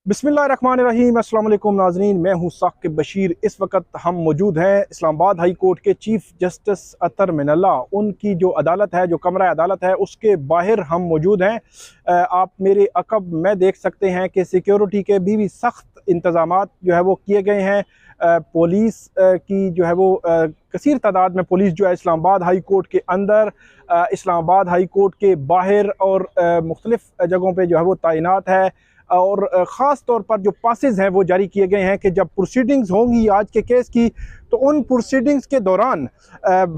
बिस्मिल्लाहिर्रहमानिर्रहीम। अस्सलाम वालेकुम नाज़रीन, मैं हूँ साकिब बशीर। इस वक्त हम मौजूद हैं इस्लामाबाद हाई कोर्ट के चीफ जस्टिस अतर मिनल्ला, उनकी जो अदालत है, जो कमरा अदालत है, उसके बाहर हम मौजूद हैं। आप मेरे अकब में देख सकते हैं कि सिक्योरिटी के भी सख्त इंतज़ामात जो है वो किए गए हैं। पुलिस की जो है वो कसीर तादाद में पुलिस जो है इस्लामाबाद हाई कोर्ट के अंदर, इस्लामाबाद हाई कोर्ट के बाहर और मुख्तलिफ़ जगहों पर जो है वो तैनात है। और ख़ास तौर पर जो पासेस हैं वो जारी किए गए हैं कि जब प्रोसीडिंग्स होंगी आज के केस की, तो उन प्रोसीडिंग्स के दौरान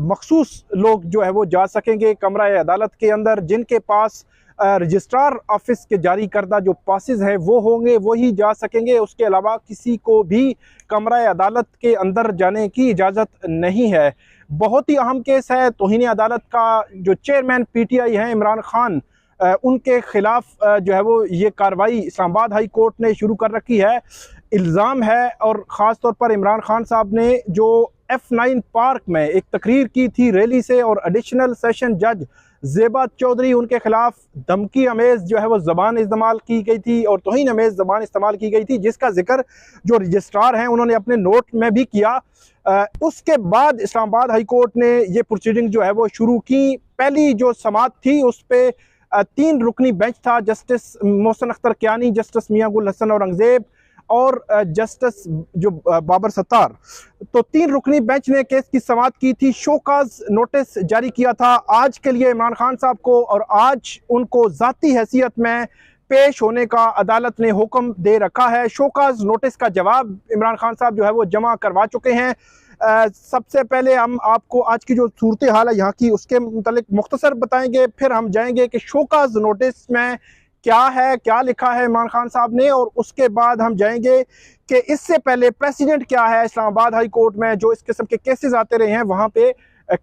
मखसूस लोग जो है वो जा सकेंगे कमरा अदालत के अंदर। जिनके पास रजिस्ट्रार ऑफिस के जारी करदा जो पासेस हैं वो होंगे, वही जा सकेंगे। उसके अलावा किसी को भी कमरा अदालत के अंदर जाने की इजाज़त नहीं है। बहुत ही अहम केस है। तौहीन अदालत का जो चेयरमैन PTI हैं इमरान खान, उनके ख़िलाफ़ जो है वो ये कार्रवाई इस्लामाबाद हाई कोर्ट ने शुरू कर रखी है। इल्ज़ाम है, और ख़ास तौर पर इमरान खान साहब ने जो F9 पार्क में एक तकरीर की थी रैली से, और एडिशनल सेशन जज ज़ेबा चौधरी, उनके ख़िलाफ़ धमकी अमेज़ जो है वो ज़बान इस्तेमाल की गई थी और तौहीन अमेज़ ज़बान इस्तेमाल की गई थी, जिसका जिक्र जो रजिस्ट्रार हैं उन्होंने अपने नोट में भी किया। उसके बाद इस्लामाबाद हाई कोर्ट ने ये प्रोसीडिंग जो है वो शुरू की। पहली जो समाअत थी उस पर 3 रुकनी बेंच था। जस्टिस मोहसिन अख्तर कियानी, जस्टिस मियां गुल हसन औरंगज़ेब और जस्टिस जो बाबर सत्तार। तो 3 रुकनी बेंच ने केस की समाअत की थी। शोकाज नोटिस जारी किया था आज के लिए इमरान खान साहब को, और आज उनको ज़ाती हैसियत में पेश होने का अदालत ने हुक्म दे रखा है। शोकाज नोटिस का जवाब इमरान खान साहब जो है वो जमा करवा चुके हैं। सबसे पहले हम आपको आज की जो सूरत हाल है यहाँ की, उसके मुतालिक मुख्तसर बताएंगे, फिर हम जाएंगे कि शोकाज नोटिस में क्या है, क्या लिखा है इमरान खान साहब ने, और उसके बाद हम जाएंगे कि इससे पहले प्रेसिडेंट क्या है इस्लामाबाद हाई कोर्ट में। जो इस किस्म के केसेस आते रहे हैं वहाँ पे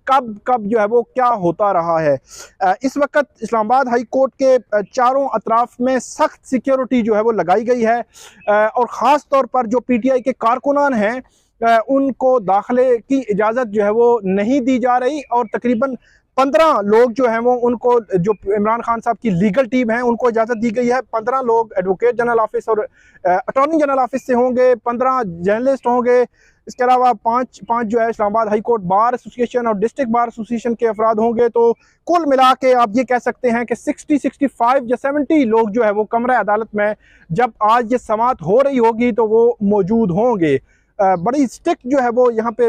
कब कब जो है वो क्या होता रहा है। इस वक्त इस्लामाबाद हाई कोर्ट के चारों अतराफ में सख्त सिक्योरिटी जो है वो लगाई गई है, और ख़ास तौर पर जो PTI के कारकुनान हैं उनको दाखिले की इजाज़त जो है वो नहीं दी जा रही। और तकरीबन 15 लोग जो हैं वो, उनको जो इमरान खान साहब की लीगल टीम है उनको इजाज़त दी गई है। 15 लोग एडवोकेट जनरल ऑफिस और अटॉर्नी जनरल ऑफिस से होंगे, 15 जर्नलिस्ट होंगे। इसके अलावा पाँच जो है Islamabad high court bar association और डिस्ट्रिक्ट बार एसोसिएशन के अफराद होंगे। तो कुल मिला के आप ये कह सकते हैं कि 65 या 70 लोग जो है वो कमरा अदालत में जब आज ये समाअत हो रही होगी तो वो मौजूद होंगे। बड़ी स्ट्रिक्ट जो है वो यहाँ पे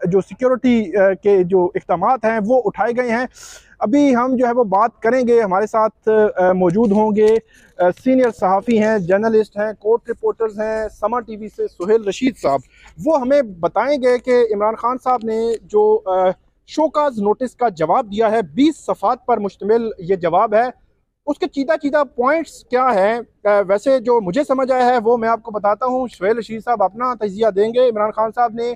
जो सिक्योरिटी के जो इक़दामात हैं वो उठाए गए हैं। अभी हम जो है वो बात करेंगे, हमारे साथ मौजूद होंगे सीनियर सहाफ़ी हैं, जर्नलिस्ट हैं, कोर्ट रिपोर्टर्स हैं, समा TV से सुहेल रशीद साहब। वो हमें बताएंगे कि इमरान खान साहब ने जो शोकाज नोटिस का जवाब दिया है, 20 सफ़ात पर मुश्तमिल ये जवाब है, उसके चीदा पॉइंट्स क्या है। वैसे जो मुझे समझ आया है वो मैं आपको बताता हूँ। सुहेल रशीद साहब अपना तजिया देंगे। इमरान खान साहब ने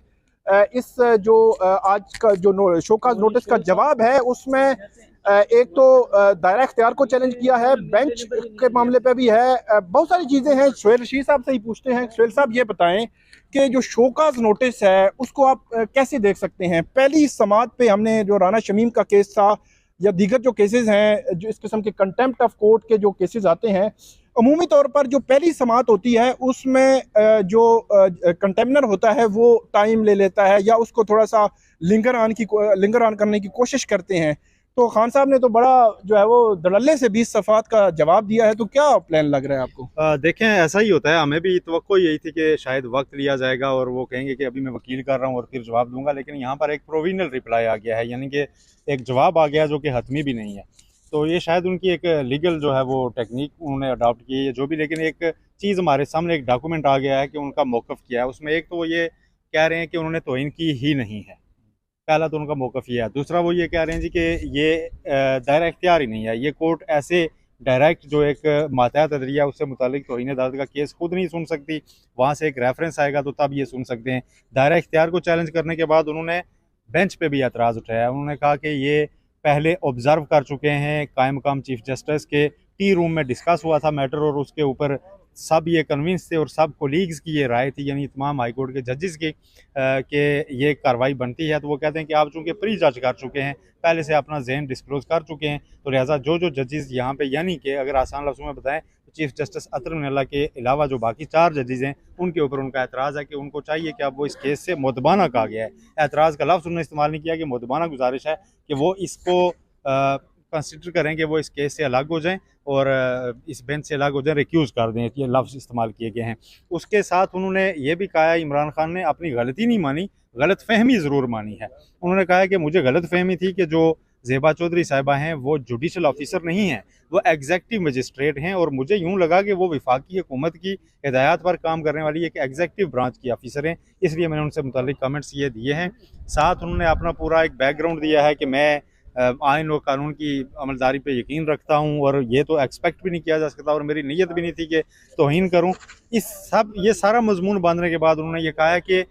इस जो आज का जो शोकाज नोटिस का जवाब है उसमें एक तो दायरा इख्तियार को चैलेंज किया है, बेंच के मामले पे भी है, बहुत सारी चीज़ें हैं। सुहेल रशीद साहब से ही पूछते हैं। सुहेल साहब ये बताएं कि जो शोकाज नोटिस है उसको आप कैसे देख सकते हैं। पहली समाअत पे हमने जो राना शमीम का केस था या दीगर जो केसेस हैं, जो इस किस्म के कंटेम्प्ट ऑफ कोर्ट के जो केसेस आते हैं, अमूमी तौर पर जो पहली समाअत होती है उसमें जो कंटेमनर होता है वो टाइम ले लेता है या उसको थोड़ा सा लिंगर ऑन करने की कोशिश करते हैं। तो खान साहब ने तो बड़ा जो है वो धड़ल्ले से 20 सफ़ात का जवाब दिया है। तो क्या प्लान लग रहा है आपको? देखें, ऐसा ही होता है। हमें भी तवक्को यही थी कि शायद वक्त लिया जाएगा और वो कहेंगे कि अभी मैं वकील कर रहा हूँ और फिर जवाब दूंगा, लेकिन यहाँ पर एक प्रोविजनल रिप्लाई आ गया है, यानी कि एक जवाब आ गया जो कि हतमी भी नहीं है। तो ये शायद उनकी एक लीगल जो है वो टेक्निक उन्होंने अडॉप्ट की है जो भी, लेकिन एक चीज़ हमारे सामने एक डॉक्यूमेंट आ गया है कि उनका मौक़िफ़ किया है। उसमें एक तो वो ये कह रहे हैं कि उन्होंने तौहीन की ही नहीं है, पहला तो उनका मौक़िफ़ ये है। दूसरा वो ये कह रहे हैं जी कि ये दायरा इख्तियार ही नहीं है, ये कोर्ट ऐसे डायरेक्ट जो एक मातहत अदलिया उससे मुतालिक तौहीन अदालत का केस खुद नहीं सुन सकती, वहाँ से एक रेफरेंस आएगा तो तब ये सुन सकते हैं। दायरा इख्तियार को चैलेंज करने के बाद उन्होंने बेंच पे भी एतराज़ उठाया। उन्होंने कहा कि ये पहले ऑब्ज़र्व कर चुके हैं, कायम मकाम चीफ जस्टिस के टी रूम में डिस्कस हुआ था मैटर और उसके ऊपर सब ये कन्विंस थे और सब कोलीग्स की ये राय थी, यानी तमाम हाई कोर्ट के जजेस की कि ये कार्रवाई बनती है। तो वो कहते हैं कि आप चूँकि प्री जज कर चुके हैं, पहले से अपना जहन डिस्क्लोज़ कर चुके हैं, तो लिहाजा जो जजेस यहाँ पे, यानी कि अगर आसान लफ्ज़ों में बताएं चीफ जस्टिस अतर मिनल्ला के अलावा जो बाकी 4 जजेज़ हैं उनके ऊपर उनका एतराज़ है कि उनको चाहिए कि अब वो इस केस से मुतबाना कहा गया है। एतराज़ का लफ्ज़ उन्होंने इस्तेमाल नहीं किया कि मुतबाना गुजारिश है कि वो इसको कंसिडर करें कि वो इस केस से अलग हो जाएं और इस बेंच से अलग हो जाएं, रिक्यूज़ कर दें, ये लफ्ज़ इस्तेमाल किए गए हैं। उसके साथ उन्होंने ये भी कहा है, इमरान खान ने अपनी गलती नहीं मानी, गलत फहमी ज़रूर मानी है। उन्होंने कहा है कि मुझे गलत फहमी थी कि जो ज़ेबा चौधरी साहिबा हैं वो जुडिशल ऑफिसर नहीं हैं, वो एग्जेक्टिव मजिस्ट्रेट हैं, और मुझे यूँ लगा कि वो वफाकी हुकूमत की हिदायत पर काम करने वाली एक एग्जेक्टिव ब्रांच की ऑफिसर हैं, इसलिए मैंने उनसे मुतालिक कमेंट्स ये दिए हैं। साथ उन्होंने अपना पूरा एक बैकग्राउंड दिया है कि मैं आइन और कानून की अमलदारी पे यकीन रखता हूँ और ये तो एक्सपेक्ट भी नहीं किया जा सकता और मेरी नीयत भी नहीं थी कि तौहीन करूँ। ये सारा मजमून बांधने के बाद उन्होंने ये कहा है कि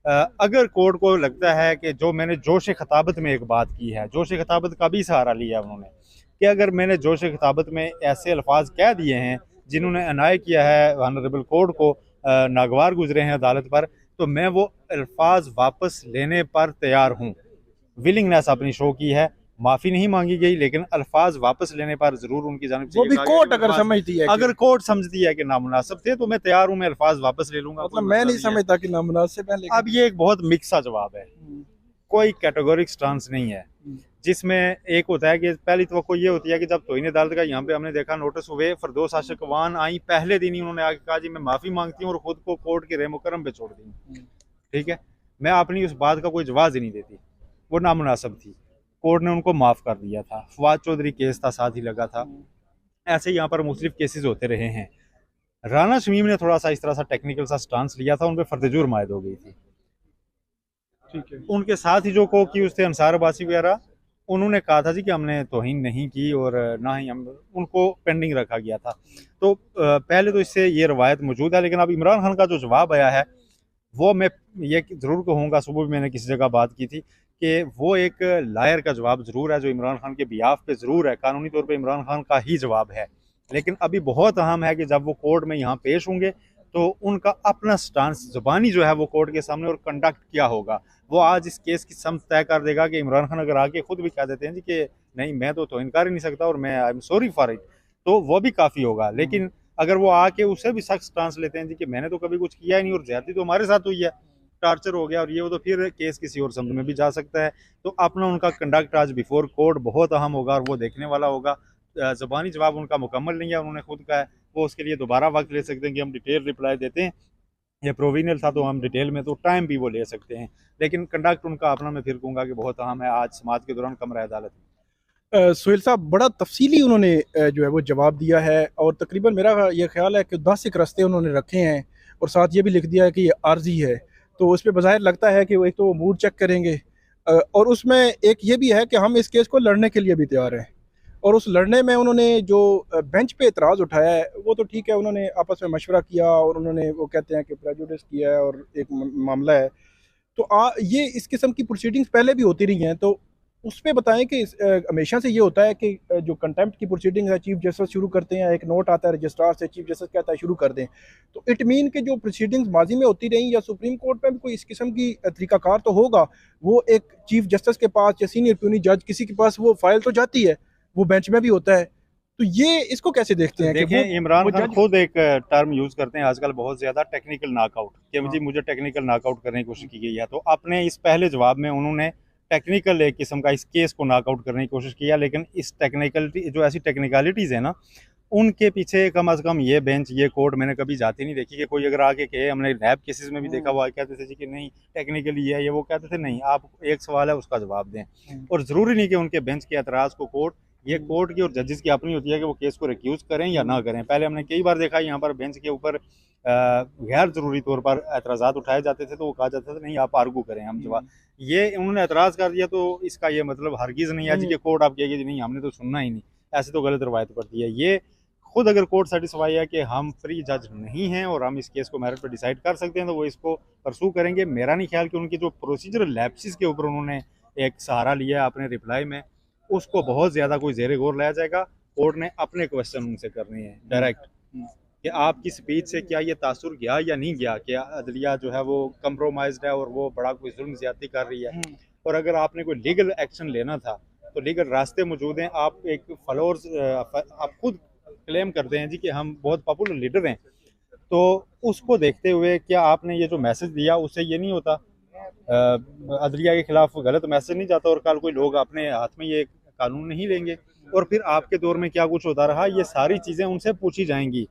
अगर कोर्ट को लगता है कि जो मैंने जोश खिताबत में एक बात की है, जोश खिताबत का भी सहारा लिया उन्होंने, कि अगर मैंने जोश खिताबत में ऐसे अल्फाज कह दिए हैं जिन्होंने अनाय किया है ऑनरेबल कोर्ट को, नागवार गुजरे हैं अदालत पर, तो मैं वो अल्फाज वापस लेने पर तैयार हूँ। विलिंगनेस अपनी शो की है, माफ़ी नहीं मांगी गई, लेकिन अल्फाज वापस लेने पर जरूर उनकी जानिब से वो भी कोर्ट अगर समझती है, अगर कोर्ट समझती है कि नामुनासिब थे तो मैं तैयार हूँ, मैं अल्फाज वापस ले लूंगा। मतलब मैं नहीं समझता कि नामुनासिब है, लेकिन अब ये एक बहुत मिक्सा जवाब है, कोई कैटेगोरिक स्टांस नहीं है, जिसमें एक होता है कि पहली तो ये होती है कि जब तौहीन अदालत का यहाँ पे हमने देखा नोटिस हुए, फिरदौस आशिक अवान आई, पहले दिन ही उन्होंने आके कहा जी मैं माफ़ी मांगती हूँ और खुद को कोर्ट के रेमो करम पे छोड़ दी। ठीक है, मैं अपनी उस बात का कोई जवाब ही नहीं देती, वो नामुनासिब थी, कोर्ट ने उनको माफ़ कर दिया था। फवाद चौधरी केस था, साथ ही लगा था, ऐसे यहाँ पर मुख्तलिफ केसेस होते रहे हैं। राना शमीम ने थोड़ा सा इस तरह सा टेक्निकल सा स्टांस लिया था, उन पर फर्द जुर्म आयद हो गई थी। ठीक है, उनके साथ ही जो को एक्यूज थे अंसार अब्बासी वगैरह, उन्होंने कहा था जी कि हमने तौहीन नहीं की और ना ही हम, उनको पेंडिंग रखा गया था। तो पहले तो इससे ये रवायत मौजूद है, लेकिन अब इमरान खान का जो जवाब आया है वो मैं ये ज़रूर कहूँगा, सुबह भी मैंने किसी जगह बात की थी कि वो एक लायर का जवाब ज़रूर है, जो इमरान खान के बियाफ पे ज़रूर है, कानूनी तौर पे इमरान खान का ही जवाब है, लेकिन अभी बहुत अहम है कि जब वो कोर्ट में यहाँ पेश होंगे तो उनका अपना स्टांस ज़ुबानी जो है वो कोर्ट के सामने और कंडक्ट क्या होगा, वो आज इस केस की समझ तय कर देगा। कि इमरान खान अगर आके खुद भी कह देते हैं जी कि नहीं मैं तो इनकार ही नहीं सकता और मैं I am sorry for it, तो वो भी काफ़ी होगा। लेकिन अगर वो आके उससे भी सख्त स्टांस लेते हैं जी कि मैंने तो कभी कुछ किया ही नहीं और ज्यादती तो हमारे साथ हुई है, टार्चर हो गया और ये वो, तो फिर केस किसी और समझ में भी जा सकता है। तो अपना उनका कंडक्ट आज बिफोर कोर्ट बहुत अहम होगा और वो देखने वाला होगा। ज़बानी जवाब उनका मुकम्मल नहीं है, उन्होंने खुद कहा है, वो उसके लिए दोबारा वक्त ले सकते हैं कि हम डिटेल रिप्लाई देते हैं, ये प्रोविजनल था तो हम डिटेल में तो टाइम भी वो ले सकते हैं, लेकिन कंडक्ट उनका अपना मैं फिर कहूँगा कि बहुत अहम है आज समाज के दौरान कमरा अदालत में। सुहेल साहब, बड़ा तफसीली उन्होंने जो है वो जवाब दिया है और तकरीबन मेरा ये ख्याल है कि 10 एक रस्ते उन्होंने रखे हैं और साथ ये भी लिख दिया है कि ये आर्जी है, तो उस पर बज़ाहिर लगता है कि वो एक तो मूड चेक करेंगे और उसमें एक ये भी है कि हम इस केस को लड़ने के लिए भी तैयार हैं, और उस लड़ने में उन्होंने जो बेंच पे एतराज़ उठाया है वो तो ठीक है, उन्होंने आपस में मशवरा किया और उन्होंने वो कहते हैं कि प्रेजुडिस किया है और एक मामला है, तो ये इस किस्म की प्रोसीडिंग्स पहले भी होती रही हैं, तो उस पर बताएं कि हमेशा से ये होता है कि जो कंटेम्प्ट की प्रोसीडिंग है चीफ जस्टिस शुरू करते हैं, एक नोट आता है रजिस्ट्रार से, चीफ जस्टिस कहता है शुरू कर दें, तो इट मीन कि जो प्रोसीडिंग्स माजी में होती रही या सुप्रीम कोर्ट में भी कोई इस किस्म की तरीकाकार तो होगा, वो एक चीफ जस्टिस के पास या सीनियर प्यूनी जज किसी के पास वो फाइल तो जाती है, वो बेंच में भी होता है, तो ये इसको कैसे देखते हैं? देखिए, इमरान खान खुद एक टर्म यूज करते हैं आजकल बहुत ज्यादा, टेक्निकल नॉकआउट, कि मुझे टेक्निकल नॉकआउट करने की कोशिश की गई है, तो अपने इस पहले जवाब में उन्होंने टेक्निकल एक किस्म का इस केस को नॉकआउट करने की कोशिश किया, लेकिन इस टेक्निकलिटी जो ऐसी टेक्निकलिटीज़ है ना, उनके पीछे कम अज़ कम ये बेंच ये कोर्ट मैंने कभी जाती नहीं देखी कि कोई अगर आके कहे, हमने लैब केसेस में भी देखा हुआ कहते थे जी कि नहीं टेक्निकली है ये, वो कहते थे नहीं आप एक सवाल है उसका जवाब दें, और ज़रूरी नहीं कि उनके बेंच के एतराज़ को कोर्ट, ये कोर्ट की और जजेस की अपनी होती है कि वो केस को रिक्यूज करें या ना करें। पहले हमने कई बार देखा यहाँ पर बेंच के ऊपर गैर ज़रूरी तौर पर एतराज़ात उठाए जाते थे, तो वो कहा जाता था नहीं आप आर्गू करें हम जवाब, ये उन्होंने एतराज़ कर दिया, तो इसका ये मतलब हरगिज़ नहीं है जी कि कोर्ट आप कहेगी नहीं हमने तो सुनना ही नहीं, ऐसे तो गलत रवायत पड़ती है। ये खुद अगर कोर्ट सेटिस्फाई है कि हम फ्री जज नहीं हैं और हम इस केस को मेरिट पर डिसाइड कर सकते हैं, तो वो इसको परसू करेंगे। मेरा नहीं ख्याल कि उनकी जो प्रोसीजरल लैप्सेस के ऊपर उन्होंने एक सहारा लिया है अपने रिप्लाई में, उसको बहुत ज़्यादा कोई ज़ेरे गौर लाया जाएगा। कोर्ट ने अपने क्वेश्चन उनसे करने हैं डायरेक्ट कि आपकी स्पीच से क्या ये तासुर गया या नहीं गया, क्या अदलिया जो है वो कंप्रोमाइज्ड है और वो बड़ा कोई जुल्म ज़्यादती कर रही है, और अगर आपने कोई लीगल एक्शन लेना था तो लीगल रास्ते मौजूद हैं। आप एक फ्लोर्स आप खुद क्लेम करते हैं जी कि हम बहुत पॉपुलर लीडर हैं, तो उसको देखते हुए क्या आपने ये जो मैसेज दिया उससे ये नहीं होता, अदलिया के खिलाफ गलत मैसेज नहीं जाता और कल कोई लोग अपने हाथ में ये कानून नहीं लेंगे? और फिर आपके दौर में क्या कुछ होता रहा, ये सारी चीज़ें उनसे पूछी जाएंगी।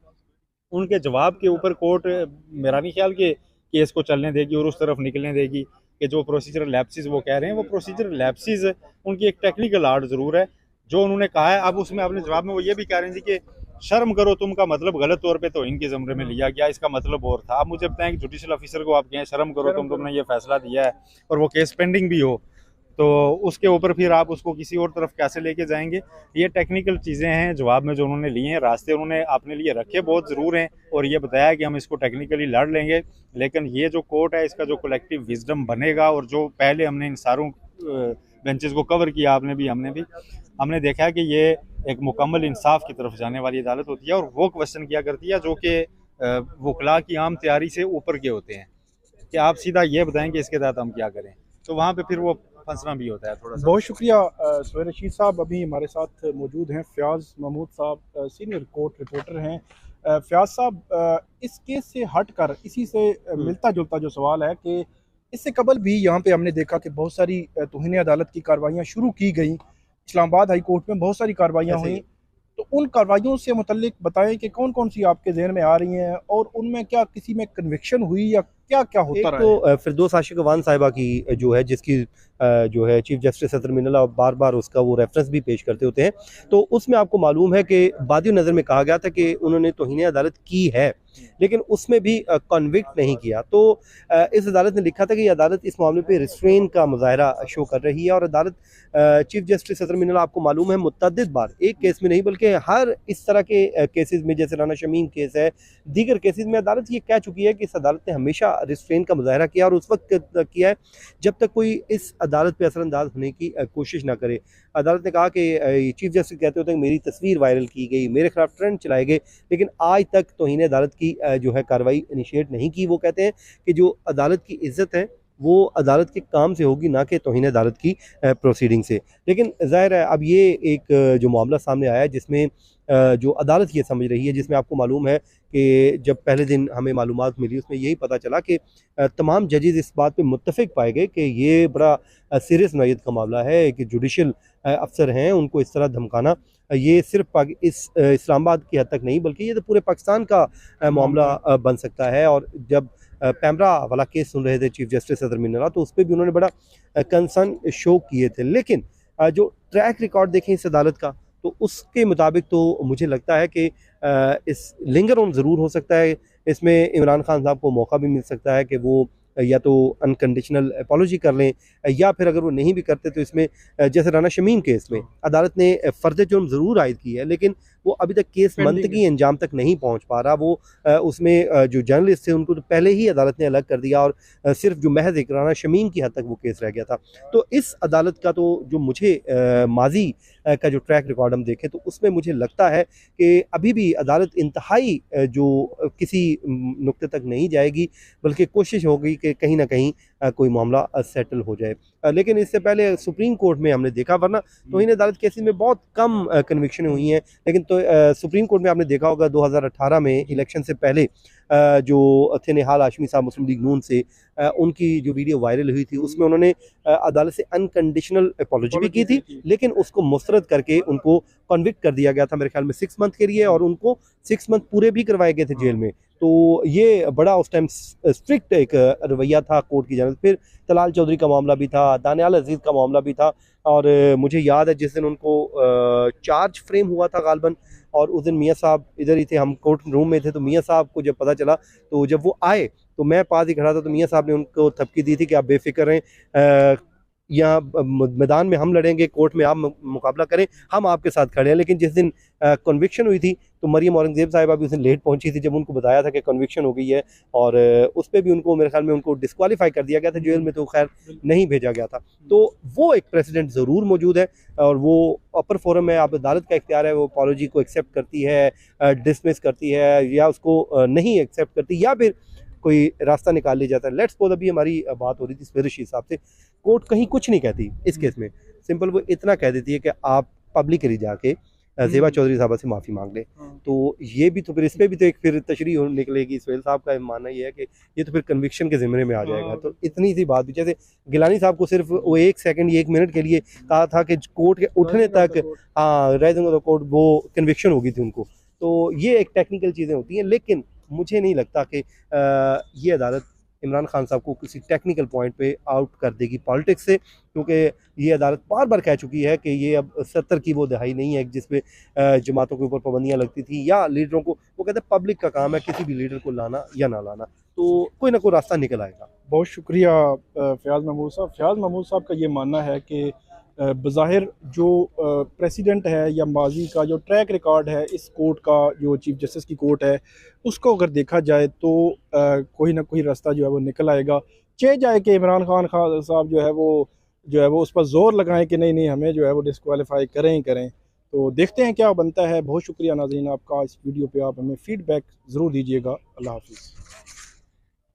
उनके जवाब के ऊपर कोर्ट मेरा नहीं ख्याल कि केस को चलने देगी और उस तरफ निकलने देगी कि जो प्रोसीजर लैप्सिस वो कह रहे हैं, वो प्रोसीजर लैप्सिस उनकी एक टेक्निकल आर्ट ज़रूर है जो उन्होंने कहा है। अब उसमें अपने जवाब में वो ये भी कह रहे हैं जी कि शर्म करो तुम का मतलब गलत तौर पे तो इनके ज़मरे में लिया गया, इसका मतलब और था। आप मुझे बताएं कि जुडिशल ऑफिसर को आप कहें शर्म करो तुमने ये फैसला दिया है और वो केस पेंडिंग भी हो, तो उसके ऊपर फिर आप उसको किसी और तरफ कैसे लेके जाएंगे? ये टेक्निकल चीज़ें हैं जवाब में जो उन्होंने लिए हैं, रास्ते उन्होंने अपने लिए रखे बहुत ज़रूर हैं और ये बताया कि हम इसको टेक्निकली लड़ लेंगे। लेकिन ये जो कोर्ट है इसका जो कलेक्टिव विजडम बनेगा और जो पहले हमने इन सारों बेंचेस को कवर किया, आपने भी हमने भी, हमने देखा है कि ये एक मुकम्मल इंसाफ की तरफ जाने वाली अदालत होती है और वो क्वेश्चन किया करती है जो कि वकला की आम तैयारी से ऊपर के होते हैं कि आप सीधा ये बताएं कि इसके तहत हम क्या करें, तो वहाँ पे फिर वो फंसना भी होता है थोड़ा सा। बहुत शुक्रिया सुहेल रशीद साहब। अभी हमारे साथ मौजूद हैं फ़याज़ महमूद साहब, सीनियर कोर्ट रिपोर्टर हैं। फ़याज़ साहब, इस केस से हट कर इसी से मिलता जुलता जो सवाल है कि इससे कबल भी यहाँ पे हमने देखा कि बहुत सारी तौहीन अदालत की कार्रवाइयाँ शुरू की गई। इस्लामाबाद हाई कोर्ट में बहुत सारी कार्रवाइयाँ हुई, तो उन कार्रवाइयों से मुतल्लिक बताएं कि कौन कौन सी आपके जहन में आ रही हैं और उनमें क्या किसी में कन्विक्शन हुई या क्या क्या होता रहा है? तो फिरदौस आशिक अवान साहिबा की जो है, जिसकी जो है चीफ जस्टिस अतर मिनल्ला बार बार उसका वो रेफरेंस भी पेश करते होते हैं, तो उसमें आपको मालूम है कि बादियो नज़र में कहा गया था कि उन्होंने तौहीन अदालत की है लेकिन उसमें भी कन्विक्ट नहीं किया। तो इस अदालत ने लिखा था कि अदालत इस मामले पे रिस्ट्रेन का मुजाहरा शो कर रही है और अदालत चीफ जस्टिस अतर मिनल्ला आपको मालूम है मुतअद्दिद बार, एक केस में नहीं बल्कि हर इस तरह के केसेस में, जैसे राना शमीम केस है, दीगर केसेस में अदालत ये कह चुकी है कि इस अदालत ने हमेशा रिस्ट्रेन का मुजाहरा किया और उस वक्त किया है जब तक कोई इस अदालत पे असरअंदाज होने की कोशिश ना करे। अदालत ने कहा कि चीफ जस्टिस कहते होते हैं मेरी तस्वीर वायरल की गई, मेरे खिलाफ ट्रेंड चलाए गए, लेकिन आज तक तौहीन अदालत की जो है कार्रवाई इनिशिएट नहीं की। वो कहते हैं कि जो अदालत की इज्जत है वो अदालत के काम से होगी, ना कि तौहीन अदालत की प्रोसीडिंग से। लेकिन ज़ाहिर है अब ये एक जो मामला सामने आया है जिसमें जो अदालत ये समझ रही है, जिसमें आपको मालूम है कि जब पहले दिन हमें मालूमात मिली उसमें यही पता चला कि तमाम जजेस इस बात पे मुत्तफिक पाए गए कि ये बड़ा सीरियस नौयत का मामला है कि जुडिशल अफसर हैं उनको इस तरह धमकाना ये सिर्फ इस इस्लामाबाद की हद तक नहीं बल्कि ये तो पूरे पाकिस्तान का मामला बन सकता है। और जब पैमरा वाला केस सुन रहे थे चीफ जस्टिस अतर मिनल्ला, तो उस पर भी उन्होंने बड़ा कंसर्न शो किए थे। लेकिन जो ट्रैक रिकॉर्ड देखें इस अदालत का, तो उसके मुताबिक तो मुझे लगता है कि इस लिंगर ऑन ज़रूर हो सकता है। इसमें इमरान खान साहब को मौका भी मिल सकता है कि वो या तो अनकंडीशनल अपॉलॉजी कर लें, या फिर अगर वो नहीं भी करते तो इसमें जैसे राना शमीम केस में अदालत ने फ़र्द जुर्म ज़रूर आयद की है, लेकिन वो अभी तक केस मंतकी अंजाम तक नहीं पहुंच पा रहा। वो उसमें जो जर्नलिस्ट थे उनको तो पहले ही अदालत ने अलग कर दिया और सिर्फ जो महज एक राना शमीम की हद तक वो केस रह गया था। तो इस अदालत का तो जो मुझे माजी का जो ट्रैक रिकॉर्ड हम देखें तो उसमें मुझे लगता है कि अभी भी अदालत इंतहाई जो किसी नुक्ते तक नहीं जाएगी, बल्कि कोशिश होगी कि कहीं ना कहीं कोई मामला सेटल हो जाए। लेकिन इससे पहले सुप्रीम कोर्ट में हमने देखा, वरना तौहीन अदालत केसेस में बहुत कम कन्विक्शन हुई हैं, लेकिन तो सुप्रीम कोर्ट में आपने देखा होगा 2018 में इलेक्शन से पहले जो थे निहाल हाशमी साहब मुस्लिम लीग नून से, उनकी जो वीडियो वायरल हुई थी उसमें उन्होंने अदालत से अनकंडीशनल अपॉलॉजी भी की थी, लेकिन उसको मुस्तरद करके उनको कन्विक्ट कर दिया गया था मेरे ख्याल में 6 मंथ के लिए, और उनको 6 मंथ पूरे भी करवाए गए थे जेल में। तो ये बड़ा उस टाइम स्ट्रिक्ट एक रवैया था कोर्ट की जानब। फिर तलाल चौधरी का मामला भी था, दानियाल अजीज़ का मामला भी था, और मुझे याद है जिस दिन उनको चार्ज फ्रेम हुआ था गालबन, और उस दिन मियाँ साहब इधर ही थे, हम कोर्ट रूम में थे, तो मियाँ साहब को जब पता चला तो जब वो आए तो मैं पास ही खड़ा था, तो मियाँ साहब ने उनको थपकी दी थी कि आप बेफिक्र रहें, यहाँ मैदान में हम लड़ेंगे, कोर्ट में आप मुकाबला करें, हम आपके साथ खड़े हैं। लेकिन जिस दिन कन्विक्शन हुई थी तो मरियम औरंगज़ेब साहिबा भी उस दिन लेट पहुंची थी, जब उनको बताया था कि कन्विक्शन हो गई है, और उस पर भी उनको मेरे ख्याल में उनको डिस्क्वालीफाई कर दिया गया था, जेल में तो खैर नहीं भेजा गया था। तो वो एक प्रेसिडेंट ज़रूर मौजूद है, और वो अपर फोरम है, आप अदालत का इख्तियार है, वो अपॉलॉजी को एक्सेप्ट करती है, डिसमिस करती है, या उसको नहीं एक्सेप्ट करती, या फिर कोई रास्ता निकाल लिया जाता है। लेट्स सपोज अभी हमारी बात हो रही थी सुहेल रशीद साहब से, कोर्ट कहीं कुछ नहीं कहती इस केस में, सिंपल वो इतना कह देती है कि आप पब्लिकली जाके ज़ेबा चौधरी साहबा से माफ़ी मांग ले। तो ये भी तो फिर इस पे भी तो एक फिर तशरीह निकलेगी। सुहेल साहब का मानना ये है कि ये तो फिर कन्विक्शन के ज़िम्मे में आ जाएगा। तो इतनी सी बात भी, जैसे गिलानी साहब को सिर्फ वो 1 सेकंड या 1 मिनट के लिए कहा था कि कोर्ट के उठने तक, हाँ, राइजिंग ऑफ द कोर्ट, वो कन्विक्शन हो गई थी उनको। तो ये एक टेक्निकल चीज़ें होती हैं, लेकिन मुझे नहीं लगता कि ये अदालत इमरान खान साहब को किसी टेक्निकल पॉइंट पे आउट कर देगी पॉलिटिक्स से, क्योंकि ये अदालत बार बार कह चुकी है कि ये अब 70 की वो दहाई नहीं है जिस पे जमातों के ऊपर पाबंदियां लगती थी या लीडरों को, वो कहते हैं पब्लिक का काम है किसी भी लीडर को लाना या ना लाना, तो कोई ना कोई रास्ता निकल आएगा। बहुत शुक्रिया फ़याज़ महमूद साहब। फ़याज़ महमूद साहब का ये मानना है कि बज़ाहिर जो प्रेसिडेंट है या माजी का जो ट्रैक रिकॉर्ड है इस कोर्ट का, जो चीफ जस्टिस की कोर्ट है, उसको अगर देखा जाए तो कोई ना कोई रास्ता जो है वो निकल आएगा। चाहे जाए कि इमरान खान साहब जो है वो उस पर ज़ोर लगाएं कि नहीं नहीं हमें जो है वो डिस्क्वालीफाई करें ही करें। तो देखते हैं क्या बनता है। बहुत शुक्रिया नाज़रीन आपका। इस वीडियो पे आप हमें फ़ीडबैक ज़रूर दीजिएगा। अल्लाह हाफ़िज़।